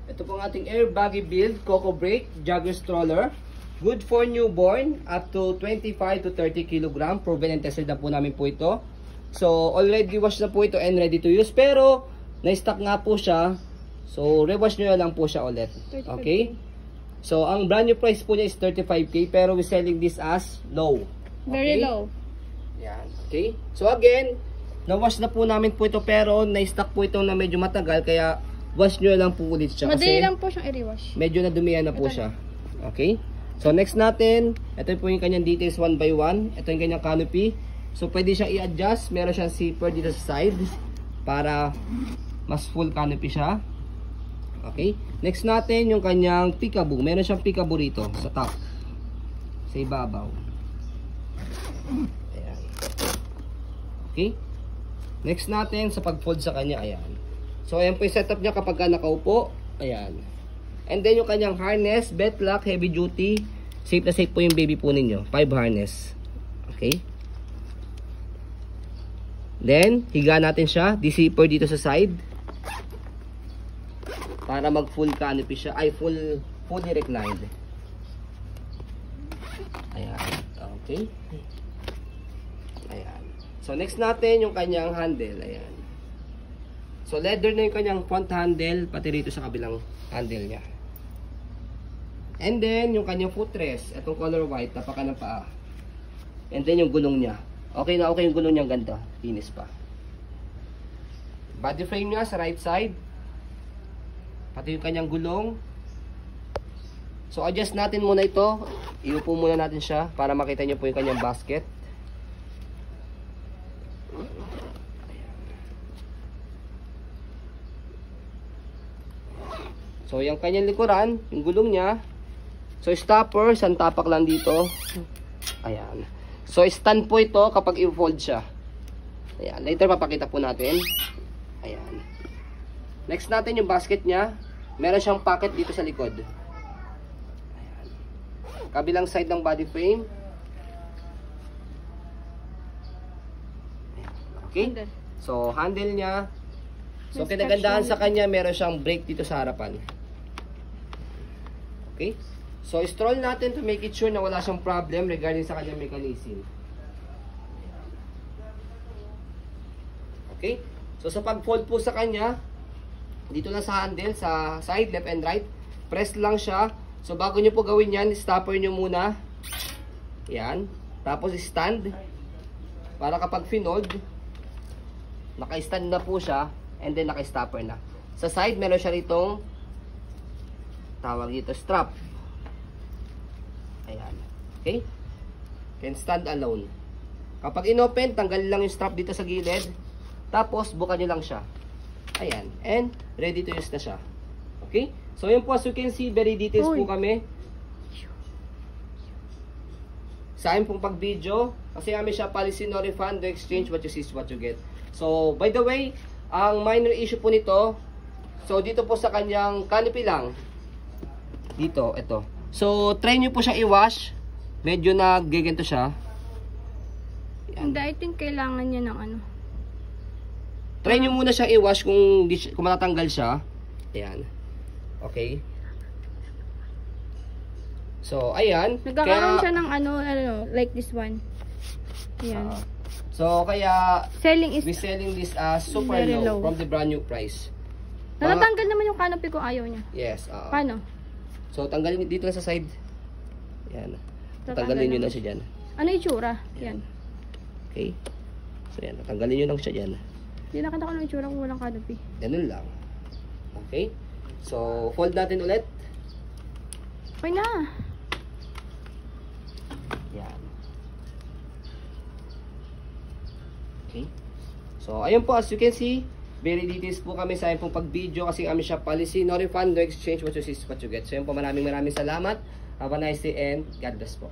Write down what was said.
Ito pong ating air baggy build, Coco Brake, jogger stroller. Good for newborn, up to 25 to 30 kg. Proven and tested na po namin po ito. So, already wash na po ito and ready to use. Pero, na-stock nga po siya. So, rewash nyo lang po siya ulit. Okay? So, ang brand new price po niya is 35k. Pero, we're selling this as low. Okay? Very low. Yan. Okay? So, again, na-wash na po namin po ito. Pero, na-stock po ito na medyo matagal. Kaya, wash nyo lang po ulit siya. Madali lang po siyang i-rewash. Medyo nadumihan na po siya. Okay? So, next natin, ito po yung kanyang details one by one. Ito yung kanyang canopy. So, pwede siya i-adjust. Meron siyang zipper dito sa side para mas full canopy siya. Okay? Next natin, yung kanyang peekaboo. Meron siyang peekaboo rito sa top. Sa ibabaw. Ayan. Okay? Next natin, sa pag-fold sa kanya, ayan. So, ayan po yung setup niya kapag nakaupo. Ayan. And then yung kanyang harness, belt lock, heavy duty. Safe na safe po yung baby po ninyo. 5 harness. Okay. Then, higa natin siya. Zipper dito sa side. Para mag full canopy siya. Ay, fully reclined. Ayan. Okay. Ayan. So, next natin yung kanyang handle. Ayan. So, leather na yung kanyang front handle. Pati rito sa kabilang handle niya. And then, yung kanyang footrest, itong color white, napaka ng paa. And then, yung gulong niya. Okay na okay yung gulong niya, ganda. Linis pa. Body frame niya sa right side. Pati yung kanyang gulong. So, adjust natin muna ito. Iupo muna natin siya para makita niyo po yung kanyang basket. So, yung kanyang likuran, yung gulong niya. So, stopper, isang tapak lang dito. Ayan. So, stand po ito kapag i-fold siya. Ayan. Later, papakita po natin. Ayan. Next natin yung basket niya. Meron siyang pocket dito sa likod. Ayan. Kabilang side ng body frame. Okay? So, handle niya. So, kinagandahan sa kanya, meron siyang brake dito sa harapan. Okay? So, stroll natin to make it sure na wala siyang problem regarding sa kanyang mechanism. Okay? So, sa pag-fold po sa kanya, dito lang sa handle, sa side, left and right, press lang siya. So, bago nyo po gawin yan, stopper nyo muna. Yan. Tapos, stand. Para kapag finold, naka-stand na po siya, and then naka-stopper na. Sa side, meron siya ritong tawag dito, strap. Ayan. Okay? Can stand alone. Kapag inopen, tanggalin lang yung strap dito sa gilid. Tapos, buka nyo lang siya. Ayan. And, ready to use na siya. Okay? So, yun po, as you can see, very details po kami. Sa akin pong pag-video, kasi kami siya policy no refund, no exchange, what you see is what you get. So, by the way, ang minor issue po nito, so, dito po sa kanyang canopy lang. Dito, ito. So, try nyo po siya i-wash. Medyo nag-gigento siya. Hindi, I think kailangan niya ng ano. Try nyo muna siya i-wash kung matatanggal siya. Ayan. Okay. So, ayan. Nagkakaroon siya ng ano, like this one. Ayan. So, kaya, we're selling this as super low from the brand new price. Natatanggal naman yung canopy kung ayaw niya. Yes. Paano? So, tanggalin dito lang sa side. Yan. Tanggalin nyo lang siya dyan. Ano yung itsura? Yan. Okay. So, yan. Tanggalin nyo lang siya dyan. Hindi nakita ko ng itsura kung walang canopy. Ganun lang. Okay. So, fold natin ulit. Okay na. Yan. Okay. So, ayun po. As you can see, very details po kami sa pong pag-video kasi kami siya policy, no refund, no exchange, what you see is what you get. So yun po, maraming salamat. Have a nice day and God bless po.